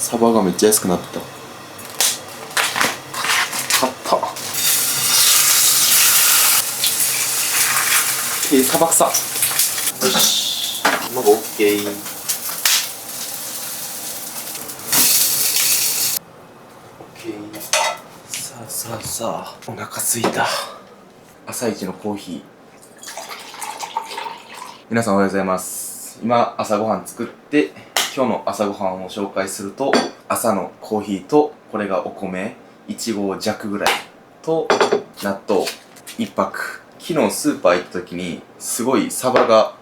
サバがめっちゃ安くなった。買った。サバ臭。よし、卵 OK。さあお腹すいた。朝一のコーヒー。皆さんおはようございます。今朝ごはん作って今日の朝ごはんを紹介すると、朝のコーヒーとこれがお米1合弱ぐらいと納豆1泊。昨日スーパー行った時にすごいサバが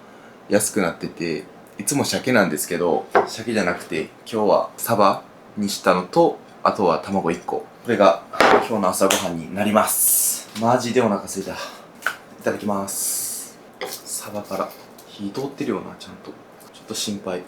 安くなってて、いつも鮭なんですけど鮭じゃなくて今日はサバにしたのと、あとは卵1個。これが今日の朝ごはんになります。マジでお腹すいた。いただきます。サバから火通ってるよな、ちゃんと。ちょっと心配。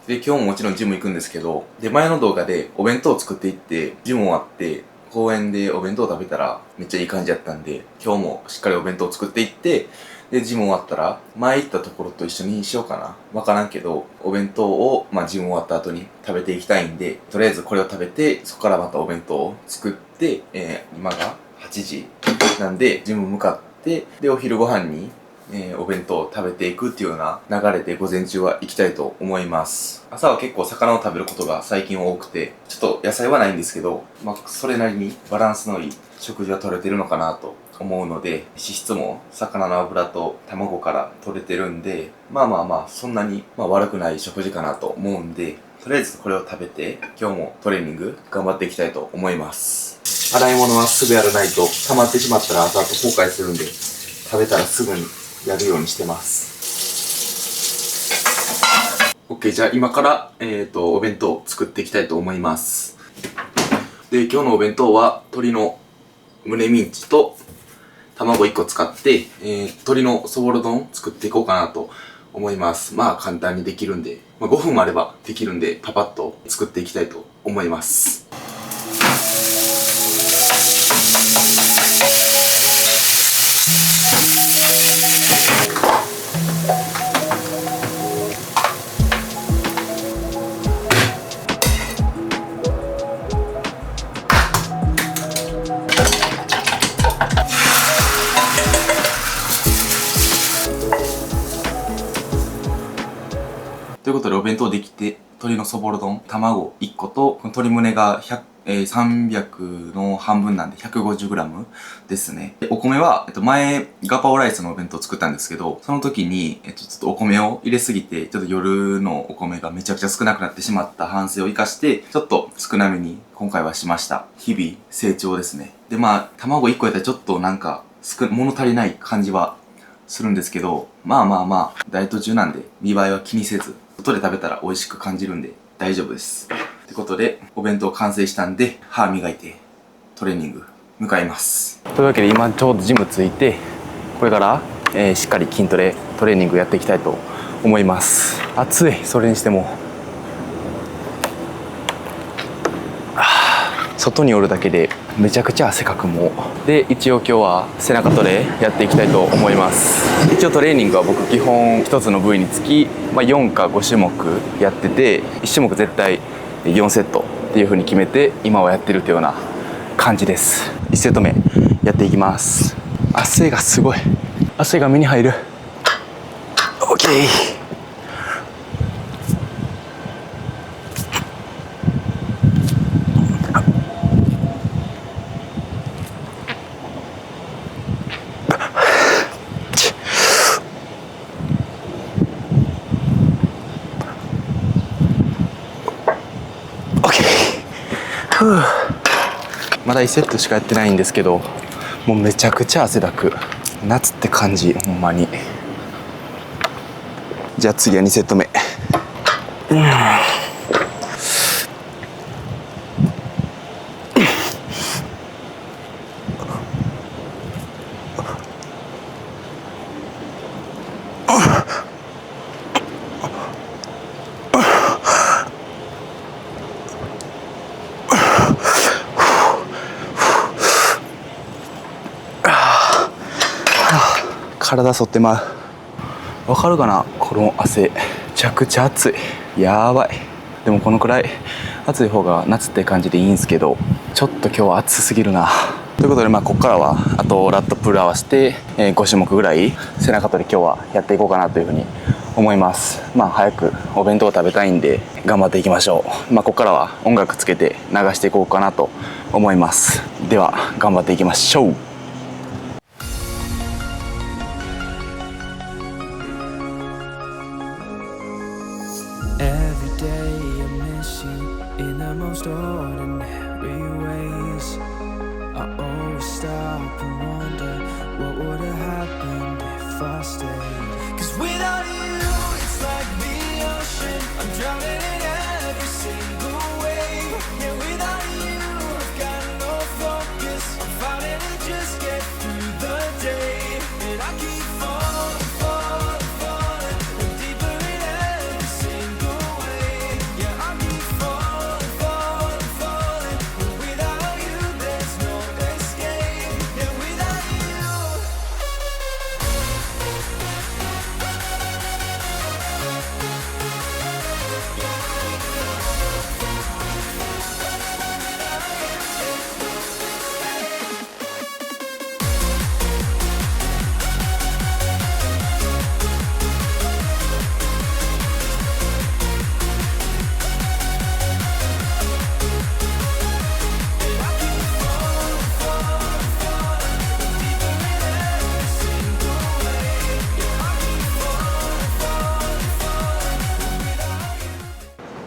で、今日ももちろんジム行くんですけど、で、前の動画でお弁当を作っていって、ジム終わって公園でお弁当を食べたらめっちゃいい感じだったんで、今日もしっかりお弁当を作っていって、で、ジム終わったら前行ったところと一緒にしようかな。わからんけど、お弁当をジム終わった後に食べていきたいんで、とりあえずこれを食べて、そこからまたお弁当を作って、今が8時なんで、ジム向かって、で、お昼ご飯にお弁当を食べていくっていうような流れで午前中は行きたいと思います。朝は結構魚を食べることが最近多くて、ちょっと野菜はないんですけど、それなりにバランスのいい食事が取れてるのかなと思うので、脂質も魚の油と卵から取れてるんで、そんなに悪くない食事かなと思うんで、とりあえずこれを食べて今日もトレーニング頑張っていきたいと思います。洗い物はすぐやらないと溜まってしまったら後々後悔するんで、食べたらすぐにやるようにしてます。 OK、 じゃあ今からお弁当を作っていきたいと思います。で、今日のお弁当は鶏の胸ミンチと卵1個使って、鶏のそぼろ丼作っていこうかなと思います。簡単にできるんで、5分もあればできるんで、パパッと作っていきたいと思います。ということでお弁当できて、鶏のそぼろ丼、卵1個と、鶏胸が300の半分なんで 150g ですね。でお米は、前ガパオライスのお弁当作ったんですけど、その時に、ちょっとお米を入れすぎて、ちょっと夜のお米がめちゃくちゃ少なくなってしまった反省を生かして、ちょっと少なめに今回はしました。日々成長ですね。で、卵1個やったらちょっとなんか物足りない感じはするんですけど、ダイエット中なんで見栄えは気にせず、外で食べたら美味しく感じるんで大丈夫です。ってことで、お弁当完成したんで、歯磨いてトレーニング向かいます。というわけで今ちょうどジム着いて、これから、しっかり筋トレトレーニングやっていきたいと思います。暑い。それにしても外におるだけでめちゃくちゃ汗かく。もうで、一応今日は背中トレやっていきたいと思います。一応トレーニングは僕基本1つの部位につき、4か5種目やってて、1種目絶対4セットっていう風に決めて今はやってるというような感じです。1セット目やっていきます。汗がすごい。汗が目に入る。 OK。まだ1セットしかやってないんですけど、もうめちゃくちゃ汗だく。夏って感じ、ほんまに。じゃあ次は2セット目。体反ってまう。わかるかな、この汗。めちゃくちゃ暑い。やばい。でもこのくらい暑い方が夏って感じでいいんですけど、ちょっと今日は暑すぎるな。ということでここからはあとラットプル合わせて、5種目ぐらい背中跳び今日はやっていこうかなというふうに思います。早くお弁当を食べたいんで頑張っていきましょう。ここからは音楽つけて流していこうかなと思います。では頑張っていきましょう。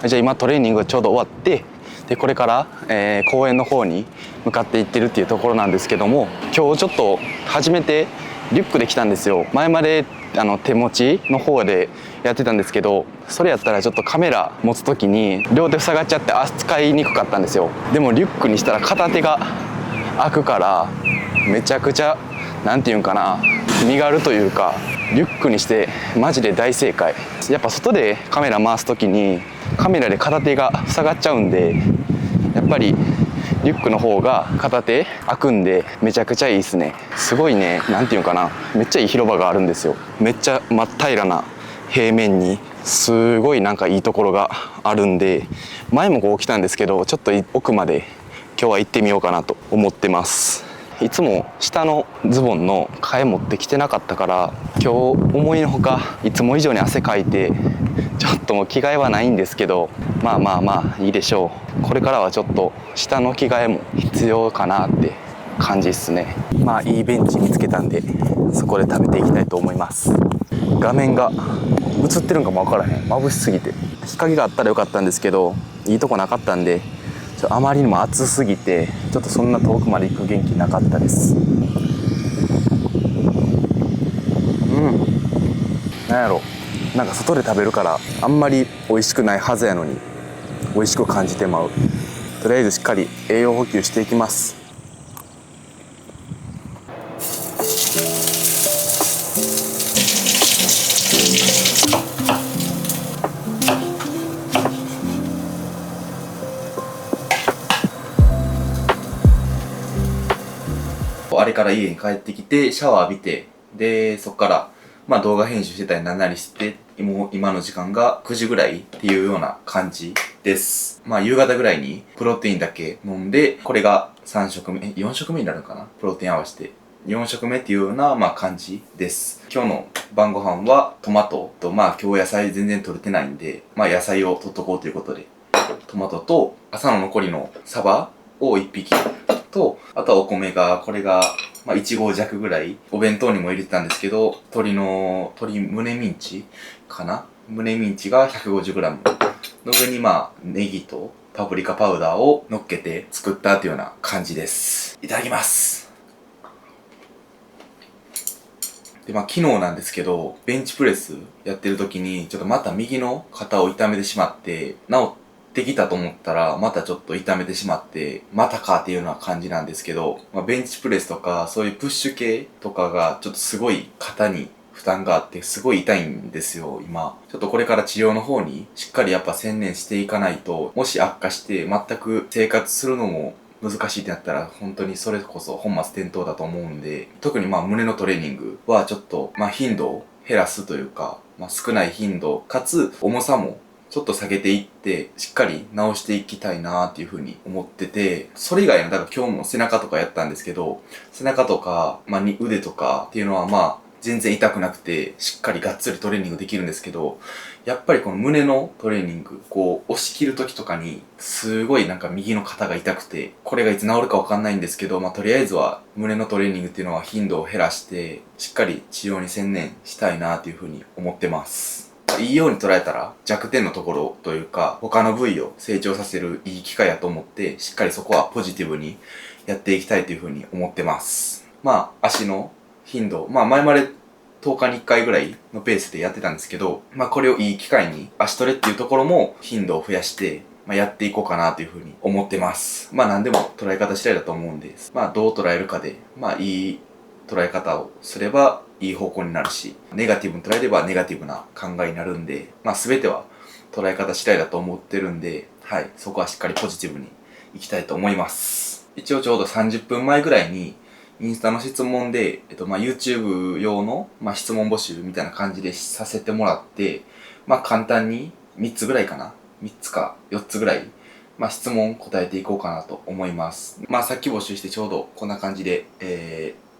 じゃあ今トレーニングがちょうど終わって、でこれから、公園の方に向かっていってるっていうところなんですけども、今日ちょっと初めてリュックで来たんですよ。前まで手持ちの方でやってたんですけど、それやったらちょっとカメラ持つ時に両手塞がっちゃって扱いにくかったんですよ。でもリュックにしたら片手が開くからめちゃくちゃなんていうんかな、身軽というか、リュックにしてマジで大正解。やっぱ外でカメラ回す時にカメラで片手が塞がっちゃうんで、やっぱりリュックの方が片手開くんでめちゃくちゃいいですね。すごいね、なんていうかな、めっちゃいい広場があるんですよ。めっちゃ真っ平らな平面にすごいなんかいいところがあるんで、前もこう来たんですけど、ちょっと奥まで今日は行ってみようかなと思ってます。いつも下のズボンの替え持ってきてなかったから、今日思いのほかいつも以上に汗かいて、ちょっともう着替えはないんですけど、まあいいでしょう。これからはちょっと下の着替えも必要かなって感じっすね。いいベンチ見つけたんでそこで食べていきたいと思います。画面が映ってるんかも分からへん、眩しすぎて。日陰があったらよかったんですけど、いいとこなかったんで、あまりにも暑すぎてちょっとそんな遠くまで行く元気なかったです。なんやろ、なんか外で食べるからあんまり美味しくないはずやのに美味しく感じてまう。とりあえずしっかり栄養補給していきます。あれから家に帰ってきてシャワー浴びて、でそっから動画編集してたりなんなりして、今の時間が9時ぐらいっていうような感じです。夕方ぐらいにプロテインだけ飲んで、これが3食目4食目になるのかな、プロテイン合わせて4食目っていうような感じです。今日の晩ご飯はトマトと、今日野菜全然取れてないんで、野菜を取っとこうということで、トマトと朝の残りのサバを1匹と、あとはお米が、これが1合弱ぐらいお弁当にも入れてたんですけど、鶏胸ミンチかな、胸ミンチが 150g の上にネギとパプリカパウダーを乗っけて作ったというような感じです。いただきます。で昨日なんですけど、ベンチプレスやってる時にちょっとまた右の肩を痛めてしまって、治ってきたと思ったらまたちょっと痛めてしまって、またかっていうような感じなんですけど、ベンチプレスとかそういうプッシュ系とかがちょっとすごい肩に負担があってすごい痛いんですよ今。ちょっとこれから治療の方にしっかりやっぱ専念していかないと、もし悪化して全く生活するのも難しいってなったら本当にそれこそ本末転倒だと思うんで、特に胸のトレーニングはちょっと頻度を減らすというか、少ない頻度かつ重さもちょっと下げていって、しっかり直していきたいなっていうふうに思ってて、それ以外の、だから今日も背中とかやったんですけど、背中とか、腕とかっていうのは全然痛くなくて、しっかりがっつりトレーニングできるんですけど、やっぱりこの胸のトレーニング、押し切る時とかに、すごい右の肩が痛くて、これがいつ治るかわかんないんですけど、とりあえずは胸のトレーニングっていうのは頻度を減らして、しっかり治療に専念したいなっていうふうに思ってます。いいように捉えたら弱点のところというか、他の部位を成長させるいい機会やと思って、しっかりそこはポジティブにやっていきたいというふうに思ってます。足の頻度、前まで10日に1回ぐらいのペースでやってたんですけど、これをいい機会に足トレっていうところも頻度を増やして、やっていこうかなというふうに思ってます。何でも捉え方次第だと思うんです。どう捉えるかで、いい捉え方をすればいい方向になるし、ネガティブに捉えればネガティブな考えになるんで、全ては捉え方次第だと思ってるんで、はい、そこはしっかりポジティブにいきたいと思います。一応ちょうど30分前ぐらいに、インスタの質問で、YouTube 用の、質問募集みたいな感じでさせてもらって、簡単に3つぐらいかな ?3 つか4つぐらい、質問答えていこうかなと思います。さっき募集してちょうどこんな感じで、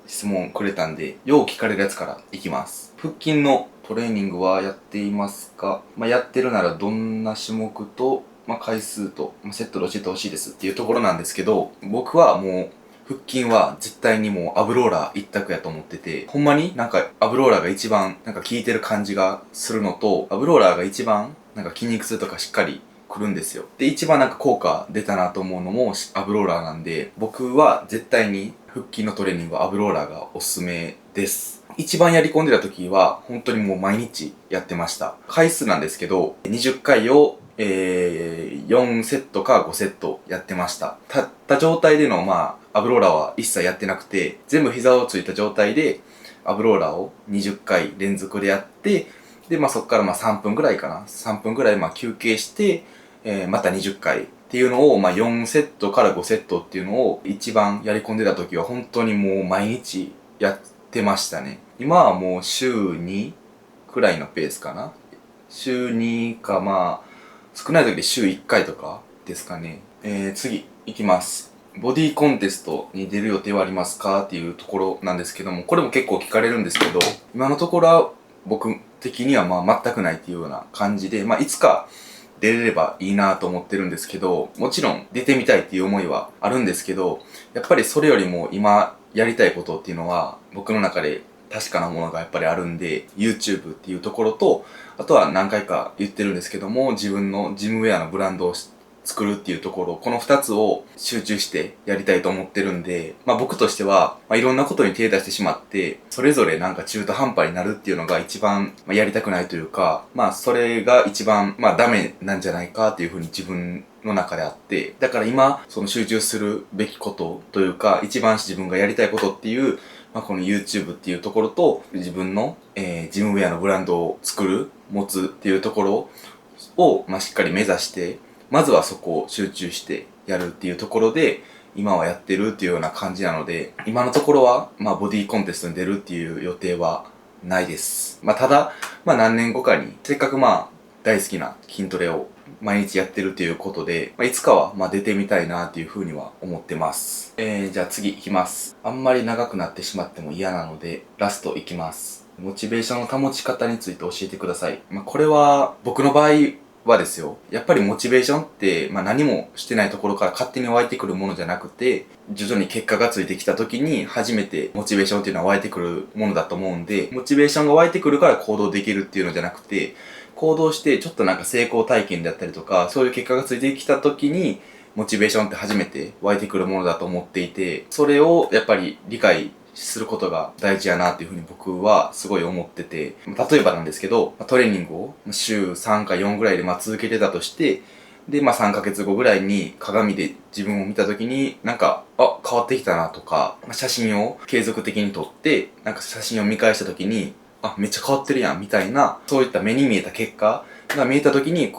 質問くれたんで、よう聞かれるやつからいきます。腹筋のトレーニングはやっていますか？やってるならどんな種目と、回数と、セットで教えてほしいですっていうところなんですけど、僕はもう、腹筋は絶対にもうアブローラー一択やと思ってて、ほんまにアブローラーが一番効いてる感じがするのと、アブローラーが一番筋肉痛とかしっかりくるんですよ。で、一番効果出たなと思うのもアブローラーなんで、僕は絶対に腹筋のトレーニングはアブローラーがおすすめです。一番やり込んでた時は本当にもう毎日やってました。回数なんですけど、20回を4セットか5セットやってました。立った状態でのアブローラーは一切やってなくて、全部膝をついた状態でアブローラーを20回連続でやって、で、そこから3分ぐらいかな。3分ぐらい休憩して、また20回っていうのを、4セットから5セットっていうのを一番やり込んでた時は本当にもう毎日やってましたね。今はもう週2くらいのペースかな。週2か少ない時で週1回とかですかね。次いきます。ボディコンテストに出る予定はありますかっていうところなんですけども、これも結構聞かれるんですけど、今のところは僕的には全くないっていうような感じで、いつか出れればいいなと思ってるんですけど、もちろん出てみたいっていう思いはあるんですけど、やっぱりそれよりも今やりたいことっていうのは僕の中で確かなものがやっぱりあるんで、YouTube っていうところと、あとは何回か言ってるんですけども、自分のジムウェアのブランドを作るっていうところ、この2つを集中してやりたいと思ってるんで、僕としては、いろんなことに手出してしまって、それぞれ中途半端になるっていうのが一番、やりたくないというか、それが一番、ダメなんじゃないかっていうふうに自分の中であって、だから今、その集中するべきことというか、一番自分がやりたいことっていう、この YouTube っていうところと、自分の、ジムウェアのブランドを持つっていうところを、しっかり目指して、まずはそこを集中してやるっていうところで、今はやってるっていうような感じなので、今のところは、ボディコンテストに出るっていう予定はないです。ただ、何年後かに、せっかく大好きな筋トレを毎日やってるっていうことで、いつかは出てみたいなっていうふうには思ってます。じゃあ次いきます。あんまり長くなってしまっても嫌なので、ラストいきます。モチベーションの保ち方について教えてください。これは僕の場合はですよ。やっぱりモチベーションって、何もしてないところから勝手に湧いてくるものじゃなくて、徐々に結果がついてきた時に初めてモチベーションっていうのは湧いてくるものだと思うんで、モチベーションが湧いてくるから行動できるっていうのじゃなくて、行動してちょっと成功体験だったりとか、そういう結果がついてきた時に、モチベーションって初めて湧いてくるものだと思っていて、それをやっぱり理解することが大事やなっていうふうに僕はすごい思ってて、例えばなんですけど、トレーニングを週3か4ぐらいで続けてたとして、で、3ヶ月後ぐらいに鏡で自分を見た時に変わってきたなとか、写真を継続的に撮って、写真を見返した時に、めっちゃ変わってるやんみたいな、そういった目に見えた結果が見えた時に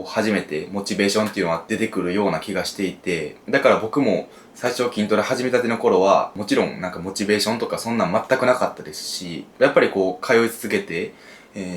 初めてモチベーションっていうのは出てくるような気がしていて、だから僕も最初筋トレ始めたての頃はもちろんモチベーションとかそんなん全くなかったですし、やっぱり通い続けて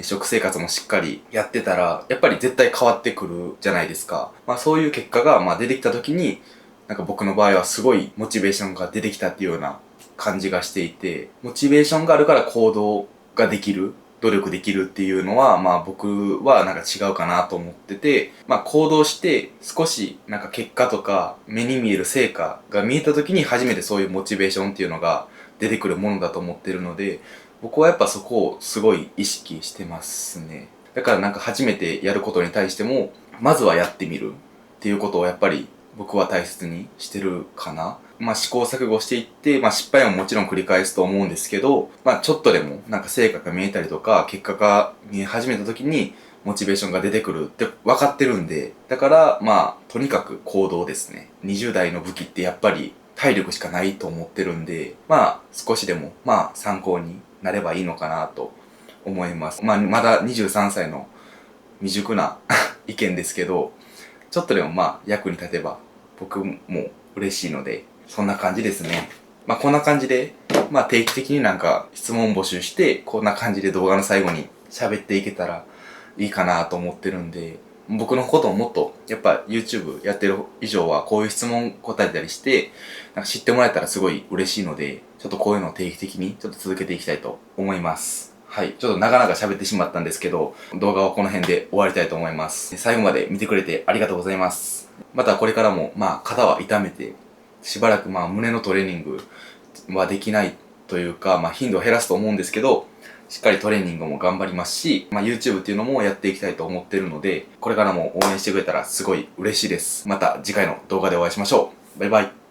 食生活もしっかりやってたら、やっぱり絶対変わってくるじゃないですか。まあそういう結果が、まあ出てきた時に、なんか僕の場合はすごいモチベーションが出てきたっていうような感じがしていて、モチベーションがあるから行動ができる、努力できるっていうのは、まあ僕はなんか違うかなと思ってて、まあ行動して少しなんか結果とか目に見える成果が見えた時に初めてそういうモチベーションっていうのが出てくるものだと思ってるので、僕はやっぱそこをすごい意識してますね。だからなんか初めてやることに対しても、まずはやってみるっていうことをやっぱり僕は大切にしてるかな。まあ試行錯誤していって、まあ失敗ももちろん繰り返すと思うんですけど、まあちょっとでもなんか成果が見えたりとか、結果が見え始めた時にモチベーションが出てくるって分かってるんで、だからまあとにかく行動ですね。20代の武器ってやっぱり体力しかないと思ってるんで、まあ少しでもまあ参考になればいいのかなと思います。まあまだ23歳の未熟な意見ですけど、ちょっとでもまあ役に立てば僕も嬉しいので、そんな感じですね。まあこんな感じで、まあ定期的になんか質問募集して、こんな感じで動画の最後に喋っていけたらいいかなと思ってるんで、僕のことをもっとやっぱ YouTube やってる以上はこういう質問答えたりして、なんか知ってもらえたらすごい嬉しいので、ちょっとこういうのを定期的にちょっと続けていきたいと思います。はい。ちょっと長々喋ってしまったんですけど、動画はこの辺で終わりたいと思います。最後まで見てくれてありがとうございます。またこれからも、まあ、肩は痛めて、しばらくまあ、胸のトレーニングはできないというか、まあ、頻度を減らすと思うんですけど、しっかりトレーニングも頑張りますし、まあ、YouTube っていうのもやっていきたいと思ってるので、これからも応援してくれたらすごい嬉しいです。また次回の動画でお会いしましょう。バイバイ。